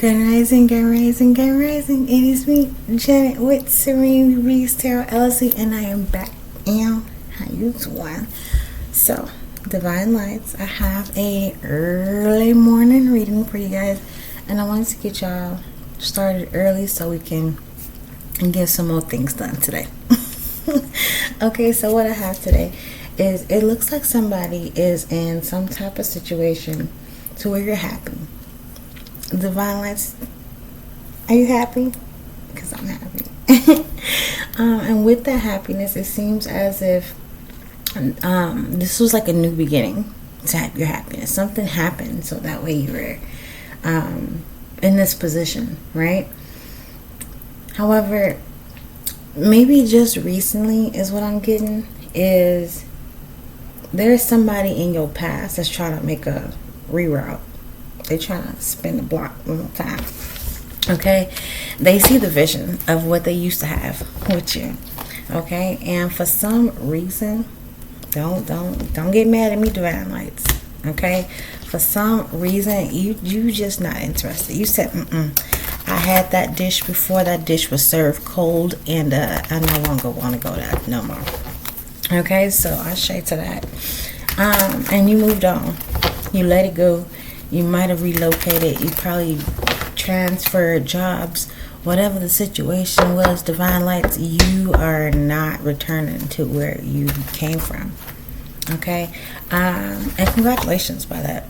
Grand Rising, Grand Rising, Grand Rising. It is me, Janet, with Serenity Breeze Tarot LLC, and I am back. And how you doing? So, Divine Lights, I have a early morning reading for you guys, and I wanted to get y'all started early so we can get some more things done today. Okay, so what I have today is, it looks like somebody is in some type of situation to where you're happy. Divine Lights, are you happy? Because I'm happy. And with that happiness, it seems as if this was like a new beginning to have your happiness. Something happened so that way you were in this position, right? However, maybe just recently is what I'm getting is there's somebody in your past that's trying to make a reroute. They're trying to spin the block one more time. Okay? They see the vision of what they used to have with you. Okay? And for some reason, don't get mad at me, Divine Lights. Okay? For some reason, you just not interested. You said, I had that dish before. That dish was served cold, and I no longer want to go there no more. Okay? So I shade to that. And you moved on. You let it go. You might have relocated. You probably transferred jobs. Whatever the situation was, Divine Lights, you are not returning to where you came from. Okay? And congratulations by that.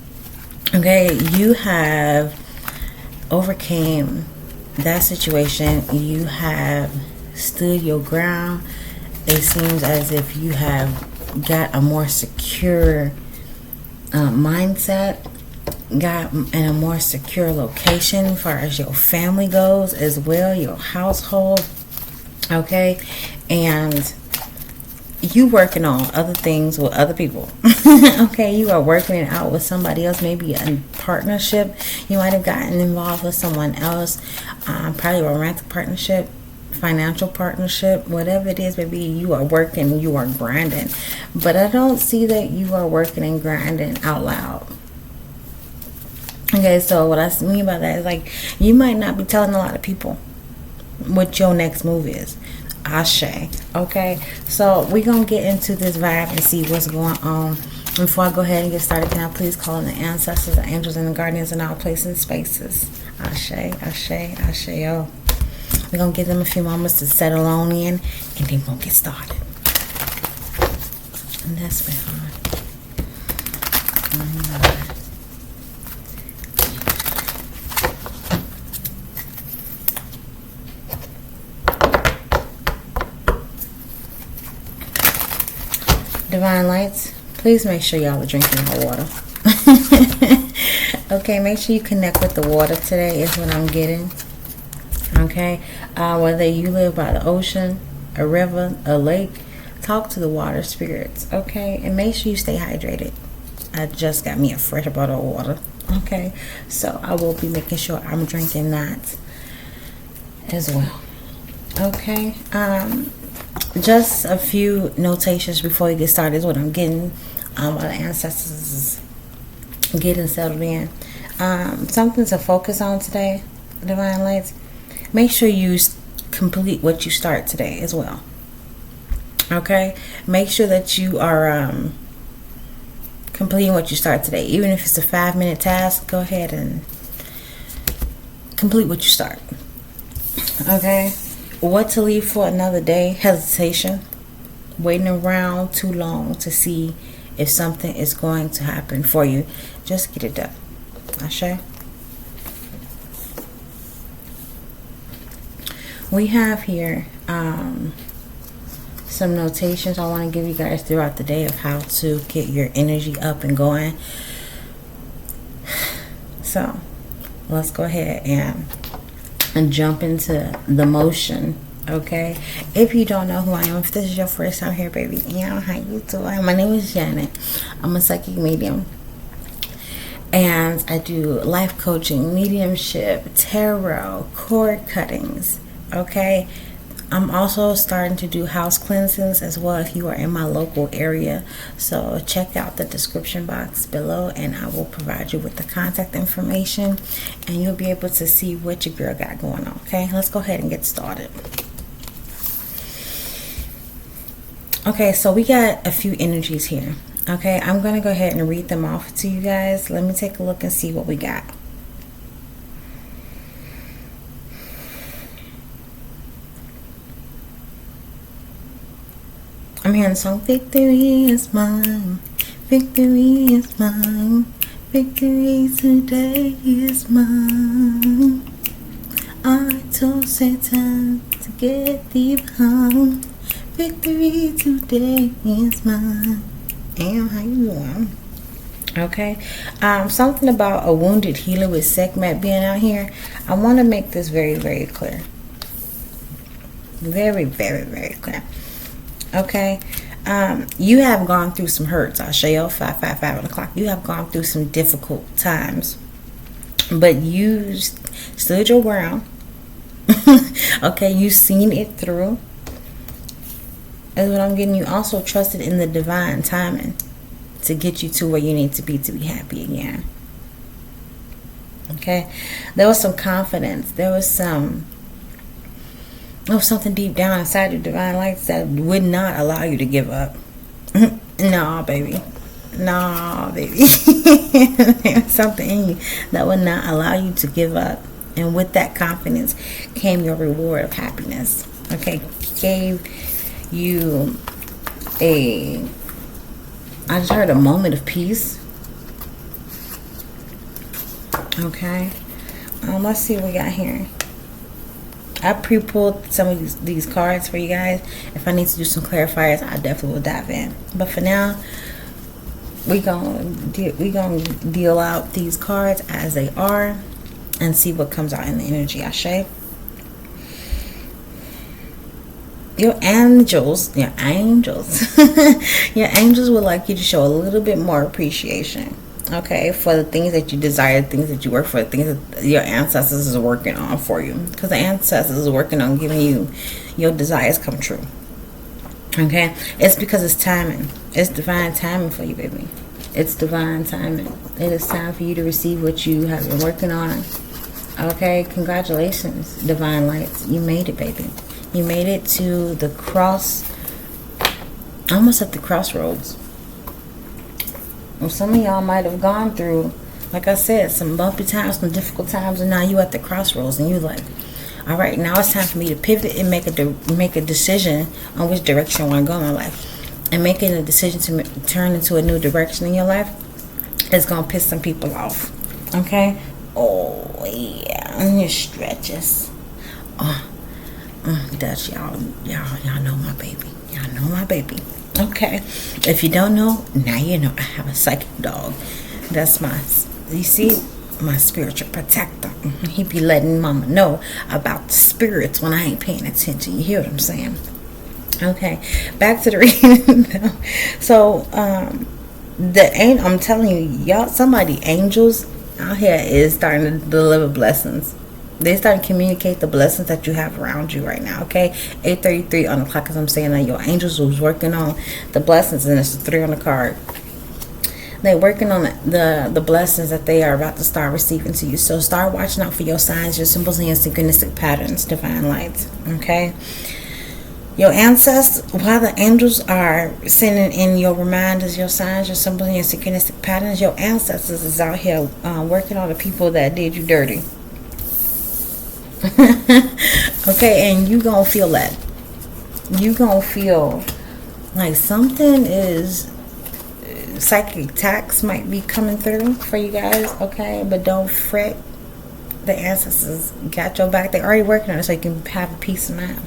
Okay? You have overcame that situation. You have stood your ground. It seems as if you have got a more secure mindset. Got in a more secure location as far as your family goes as well, your household. Okay? And you working on other things with other people. Okay? You are working it out with somebody else, maybe a partnership. You might have gotten involved with someone else, probably a romantic partnership, financial partnership, whatever it is, baby. You are working, you are grinding. But I don't see that you are working and grinding out loud. Okay, so what I mean by that is, like, you might not be telling a lot of people what your next move is. Ashe. Okay, so we're going to get into this vibe and see what's going on. Before I go ahead and get started, can I please call in the ancestors, the angels, and the guardians in all places and spaces? Ashe, Ashe, Ashe, yo. We're going to give them a few moments to settle on in, and then we're going to get started. And that's behind. Divine Lights, please make sure y'all are drinking your water. Okay, make sure you connect with the water today is what I'm getting. Okay, whether you live by the ocean, a river, a lake, talk to the water spirits. Okay, and make sure you stay hydrated. I just got me a fresh bottle of water. Okay, so I will be making sure I'm drinking that as well. Okay, just a few notations before we get started is what I'm getting while the ancestors is getting settled in. Something to focus on today, Divine Lights. Make sure you complete what you start today as well. Okay? Make sure that you are completing what you start today. Even if it's a 5-minute task, go ahead and complete what you start. Okay? What to leave for another day? Hesitation. Waiting around too long to see if something is going to happen for you. Just get it done. Ashe. We have here some notations I want to give you guys throughout the day of how to get your energy up and going. So, let's go ahead and jump into the motion. Okay, if you don't know who I am, if this is your first time here, baby, yeah, how you doing? My name is Janet. I'm a psychic medium, and I do life coaching, mediumship, tarot, cord cuttings. Okay, I'm also starting to do house cleansings as well if you are in my local area. So check out the description box below and I will provide you with the contact information and you'll be able to see what your girl got going on. Okay, let's go ahead and get started. Okay, so we got a few energies here. Okay, I'm going to go ahead and read them off to you guys. Let me take a look and see what we got. I'm hearing the song, victory is mine, victory is mine, victory today is mine. I told Satan to get thee behind, victory today is mine. And how you doing? Okay, something about a wounded healer with Sekhmet being out here. I want to make this very, very clear. Very, very, very clear. Okay, you have gone through some hurts. I'll show you 5 o'clock. You have gone through some difficult times, but you stood your ground. Okay, you've seen it through. That's what I'm getting. You also trusted in the divine timing to get you to where you need to be happy again. Okay, there was some confidence. There was something deep down inside your divine lights that would not allow you to give up. No, baby. No, baby. There's something in you that would not allow you to give up. And with that confidence came your reward of happiness. Okay, gave you I just heard a moment of peace. Okay, let's see what we got here. I pre-pulled some of these cards for you guys. If I need to do some clarifiers, I definitely will dive in. But for now, we gonna deal out these cards as they are and see what comes out in the energy. Ashe. Your angels your angels would like you to show a little bit more appreciation, okay, for the things that you desire, the things that you work for, the things that your ancestors is working on for you, because the ancestors is working on giving you your desires come true. Okay, it's because it's timing. It's divine timing for you, baby. It's divine timing. It is time for you to receive what you have been working on. Okay, congratulations, divine lights. You made it, baby. You made it to the almost at the crossroads. Well, some of y'all might have gone through, like I said, some bumpy times, some difficult times, and now you at the crossroads, and you're like, all right, now it's time for me to pivot and make a decision on which direction I want to go in my life. And making a decision to turn into a new direction in your life is going to piss some people off. Okay? Oh, yeah. And your stretches. That's y'all know my baby. Y'all know my baby. Okay. If you don't know, now you know. I have a psychic dog. That's you see, my spiritual protector. He be letting mama know about the spirits when I ain't paying attention. You hear what I'm saying? Okay. Back to the reading. So, I'm telling you, y'all, angels out here is starting to deliver blessings. They start to communicate the blessings that you have around you right now. Okay, 8:33 on the clock, as I'm saying that your angels was working on the blessings, and it's a 3 on the card. They're working on the blessings that they are about to start receiving to you. So start watching out for your signs, your symbols, and your synchronistic patterns, divine lights. Okay, your ancestors, while the angels are sending in your reminders, your signs, your symbols, and your synchronistic patterns, your ancestors is out here working on the people that did you dirty. Okay, and you gonna feel that. You gonna feel like something is, psychic attacks might be coming through for you guys. Okay, but don't fret. The ancestors got your back. They're already working on it, so you can have a peace of mind.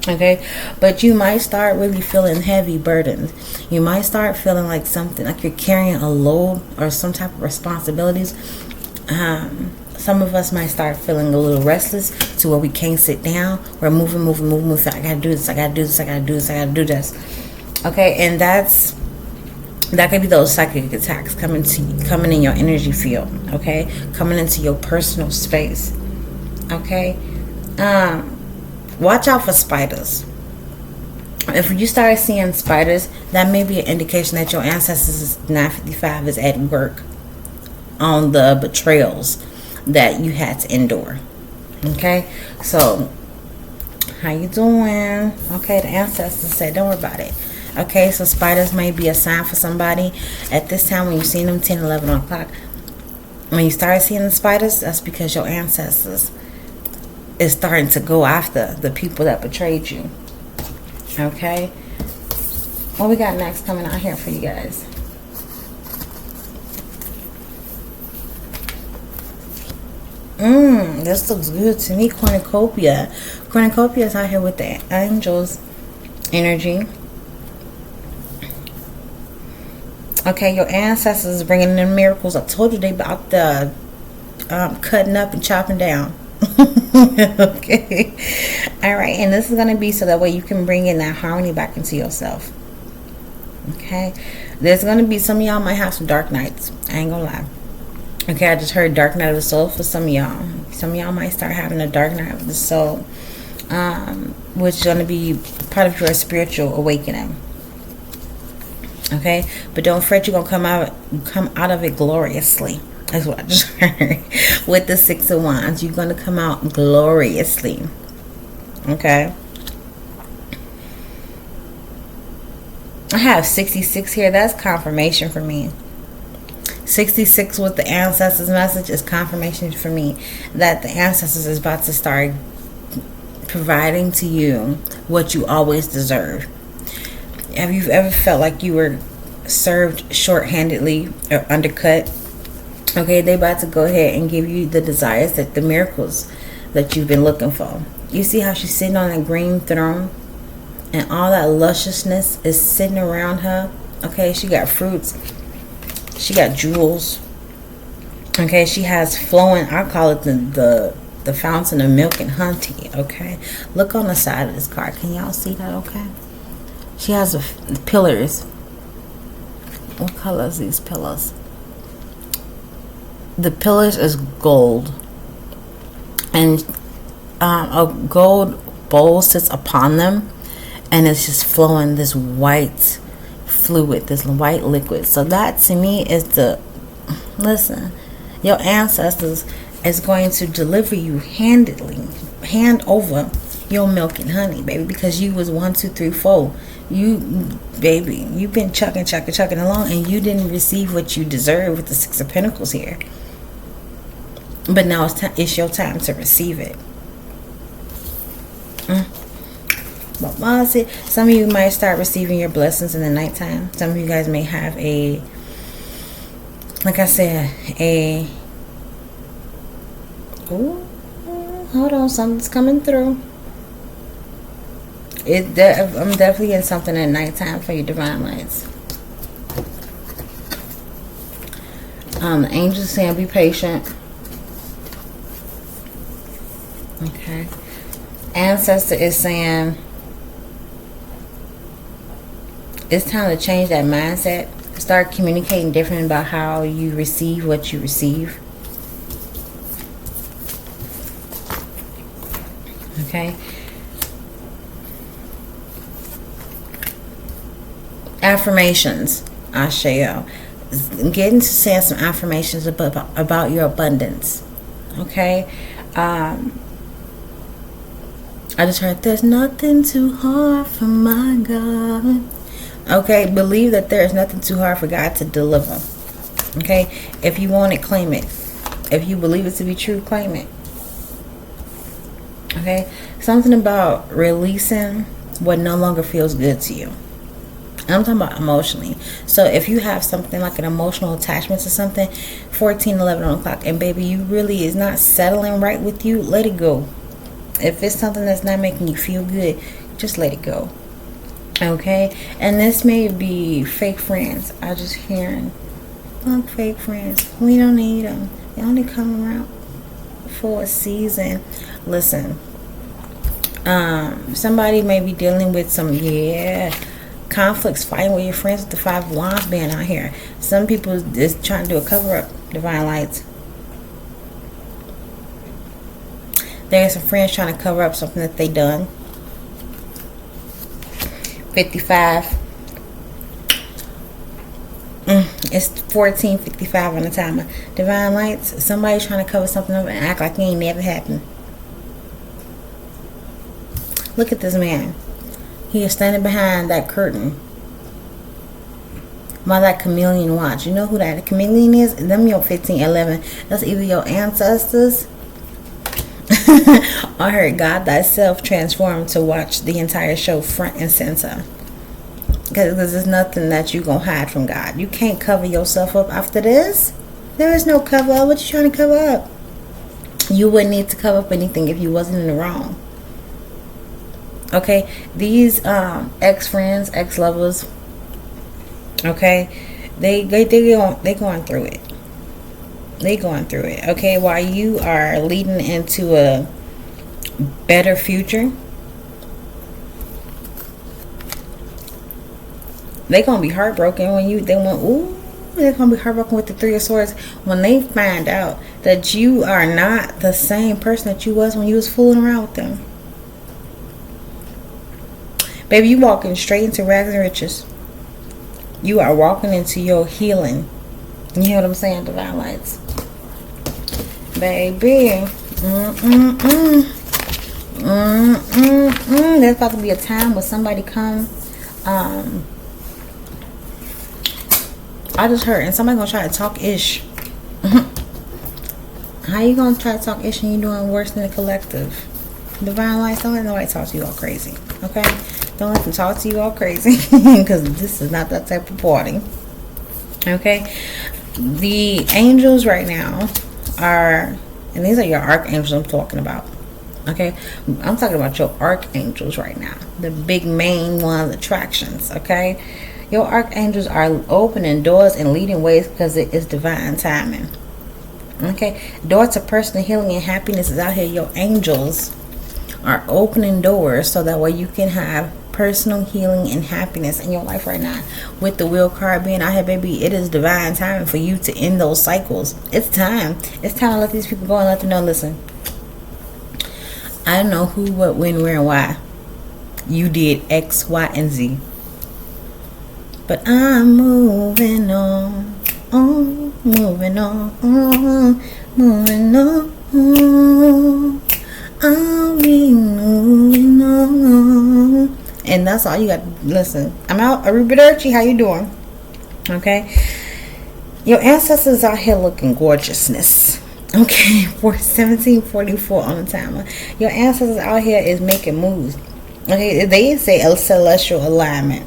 Okay, but you might start really feeling heavy burdens. You might start feeling like something, like you're carrying a load or some type of responsibilities. Some of us might start feeling a little restless to where we can't sit down. We're moving. I gotta do this. I gotta do this. Okay, and that could be those psychic attacks coming in your energy field. Okay, coming into your personal space. Okay, Watch out for spiders. If you start seeing spiders, that may be an indication that your ancestors 955 is at work on the betrayals that you had to endure. Okay, so how you doing? Okay, the ancestors said don't worry about it. Okay, so spiders may be a sign for somebody at this time when you're seeing them 10, 11 o'clock. When you start seeing the spiders, that's because your ancestors is starting to go after the people that betrayed you. Okay, what we got next coming out here for you guys? This looks good to me. Cornucopia. Cornucopia is out here with the angels energy. Okay, your ancestors bringing in miracles. I told you they about the cutting up and chopping down. Okay, all right, and this is going to be so that way you can bring in that harmony back into yourself. Okay, there's going to be some of y'all might have some dark nights. I ain't gonna lie. Okay, I just heard dark night of the soul for some of y'all. Some of y'all might start having a dark night of the soul, which is going to be part of your spiritual awakening. Okay, but don't fret, you're going to come out of it gloriously. That's what I just heard. With the 6 of Wands, you're going to come out gloriously. Okay, I have 66 here. That's confirmation for me. 66 with the ancestors message is confirmation for me that the ancestors is about to start providing to you what you always deserve. Have you ever felt like you were served short-handedly or undercut? Okay, they about to go ahead and give you the desires, that the miracles that you've been looking for. You see how she's sitting on that green throne and all that lusciousness is sitting around her. Okay, she got fruits. She got jewels. Okay, she has flowing, I call it the fountain of milk and honey. Okay, look on the side of this card. Can y'all see that? Okay, she has the pillars. What color is these pillars? The pillars is gold, and a gold bowl sits upon them, and it's just flowing this white fluid, this white liquid. So that to me is listen, your ancestors is going to deliver you hand over your milk and honey, baby, because you was 1, 2, 3, 4. You've been chucking along, and you didn't receive what you deserve with the 6 of Pentacles here. But now it's your time to receive it. But was it? Some of you might start receiving your blessings in the nighttime. Some of you guys may have like I said, hold on, something's coming through. I'm definitely getting something at nighttime for you, divine lights. The angels saying be patient. Okay. Ancestor is saying it's time to change that mindset. Start communicating different about how you receive what you receive. Okay. Affirmations. Asheo. Getting to say some affirmations about your abundance. Okay. I just heard there's nothing too hard for my God. Okay, believe that there is nothing too hard for God to deliver. Okay, if you want it, claim it. If you believe it to be true, claim it. Okay, something about releasing what no longer feels good to you. I'm talking about emotionally. So if you have something like an emotional attachment to something, 14, 11 o'clock, and baby, you really is not settling right with you, let it go. If it's something that's not making you feel good, just let it go. Okay? And this may be fake friends. I just hearing, look, fake friends. We don't need them. They only come around for a season. Listen. Somebody may be dealing with some, conflicts, fighting with your friends with the 5 of Wands being out here. Some people is trying to do a cover-up, divine lights. There's some friends trying to cover up something that they done. 55. It's 14:55 on the timer. Divine Lights, somebody trying to cover something up and act like it ain't never happened. Look at this man. He is standing behind that curtain by that chameleon watch. You know who that chameleon is? Them your 1511. That's either your ancestors or her God thyself transformed to watch the entire show front and center. Because there's nothing that you gonna hide from God. You can't cover yourself up after this. There is no cover up. What you trying to cover up? You wouldn't need to cover up anything if you wasn't in the wrong. Okay, these ex-friends, ex-lovers, okay, they going through it. They going through it. Okay, while you are leading into a better future, they gonna be heartbroken when they're gonna be heartbroken with the Three of Swords when they find out that you are not the same person that you was when you was fooling around with them. Baby, you walking straight into rags and riches. You are walking into your healing. You hear what I'm saying, Divine Lights? Baby. There's about to be a time where somebody come. I just heard, and somebody gonna try to talk ish. How you gonna try to talk ish and you doing worse than the collective? Divine Lights, don't let nobody talk to you all crazy. Okay? Don't let them talk to you all crazy. Because this is not that type of party. Okay? The angels right now are, and these are your archangels I'm talking about. Okay? I'm talking about your archangels right now. The big main one attractions. Okay? Your archangels are opening doors and leading ways because it is divine timing. Okay? Door to personal healing and happiness is out here. Your angels are opening doors so that way you can have personal healing and happiness in your life right now. With the Wheel card being out here, baby, it is divine timing for you to end those cycles. It's time. It's time to let these people go and let them know, listen, I don't know who, what, when, where, and why you did X, Y, and Z. But I'm moving on, moving on, moving on. I'll be moving on. And that's all you got. Listen, I'm out. Arrivederci, how you doing? Okay. Your ancestors out here looking gorgeousness. Okay, for 1744 on the timer. Your ancestors out here is making moves. Okay, they say a celestial alignment.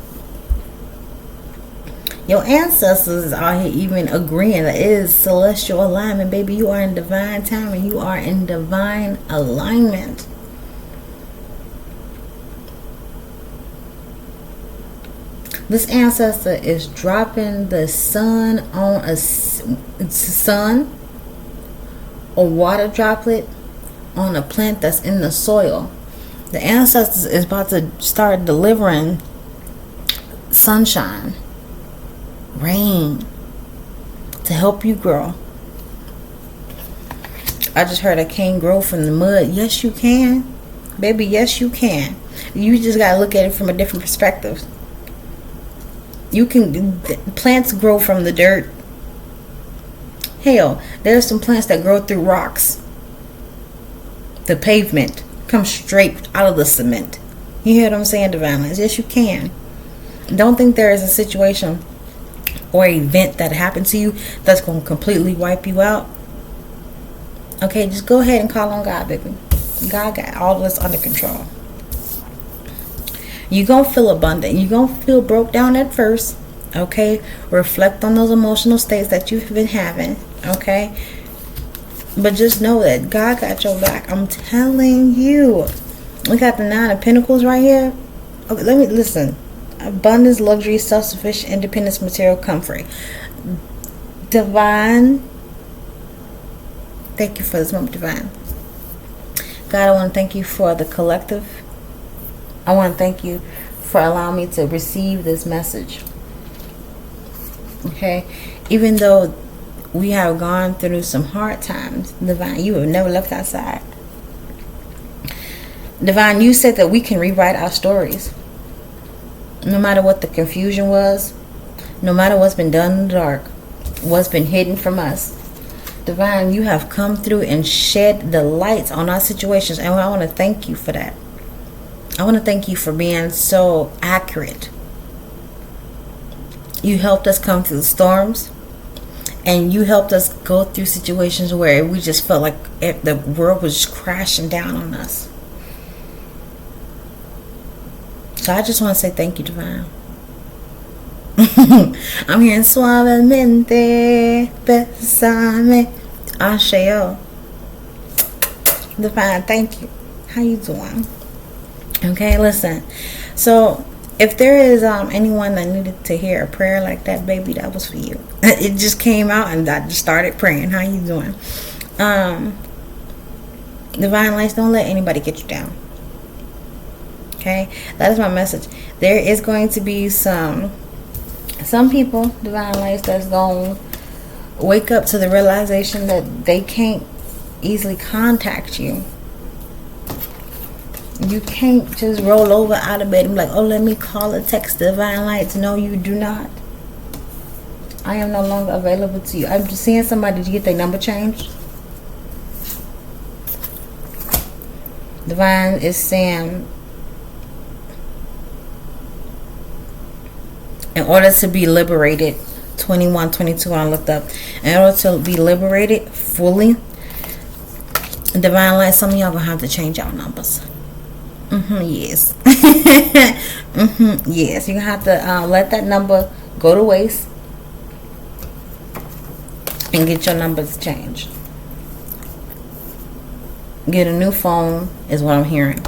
Your ancestors is out here even agreeing that it is celestial alignment, baby. You are in divine timing. You are in divine alignment. This ancestor is dropping the sun on a sun or water droplet on a plant that's in the soil. The ancestors is about to start delivering sunshine, rain to help you grow. I just heard I can't grow from the mud. Yes, you can. Baby, yes, you can. You just got to look at it from a different perspective. You can, plants grow from the dirt. Hell, there's some plants that grow through rocks. The pavement comes straight out of the cement. You hear what I'm saying, Divine Lights? Yes, you can. Don't think there is a situation or event that happened to you that's going to completely wipe you out. Okay, just go ahead and call on God, baby. God got all of this under control. You're going to feel abundant. You're going to feel broke down at first. Okay, reflect on those emotional states that you've been having. Okay, but just know that God got your back. I'm telling you. We got the Nine of Pentacles right here. Okay, let me listen. Abundance, luxury, self-sufficient, independence, material, comfort. Divine. Thank you for this moment, Divine. God, I want to thank you for the collective. I want to thank you for allowing me to receive this message. Okay? Even though we have gone through some hard times, Divine, you have never left our side. Divine, you said that we can rewrite our stories. No matter what the confusion was, no matter what's been done in the dark, what's been hidden from us. Divine, you have come through and shed the lights on our situations. And I want to thank you for that. I want to thank you for being so accurate. You helped us come through the storms. And you helped us go through situations where we just felt like the world was just crashing down on us. So I just want to say thank you, Divine. I'm hearing suavemente, besame, asheo. Divine, thank you. How you doing? Okay, listen. So if there is anyone that needed to hear a prayer like that, baby, that was for you. It just came out and I just started praying. How you doing? Divine lights, don't let anybody get you down. Okay, that is my message. There is going to be some people, divine lights, that's going to wake up to the realization that they can't easily contact you. You can't just roll over out of bed and be like, oh, let me call or text divine lights. No, you do not. I am no longer available to you. I'm just seeing somebody to get their number changed. Divine is saying, in order to be liberated, 21, 22, I looked up. In order to be liberated fully, divine light, some of y'all gonna have to change your numbers. Yes. Yes, you're gonna have to let that number go to waste and get your numbers changed. Get a new phone is what I'm hearing.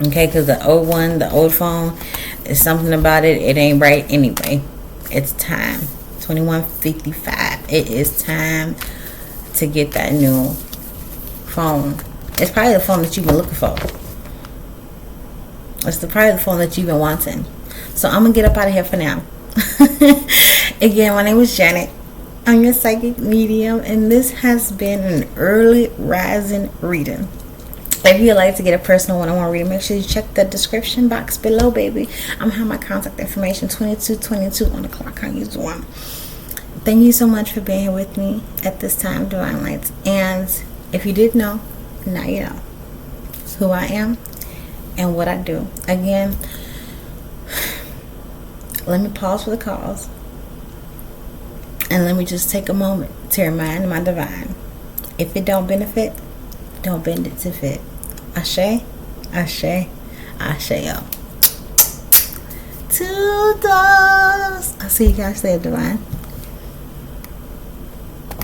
Okay, because the old one, the old phone, is something about it. It ain't right anyway. It's time. 2155. It is time to get that new phone. It's probably the phone that you've been looking for. It's probably the phone that you've been wanting. So I'm going to get up out of here for now. Again, my name is Janet. I'm your psychic medium, and this has been an early rising reading. If you'd like to get a personal one-on-one reading, make sure you check the description box below, baby. I'm going to have my contact information 2222 on the clock. How you doing? Thank you so much for being here with me at this time, Divine Lights. And if you didn't know, now you know who I am and what I do. Again, let me pause for the cause. And let me just take a moment to remind my divine. If it don't benefit, don't bend it to fit. Ashe, ashe, ashe, yo. Toodles. I'll see you guys later, divine.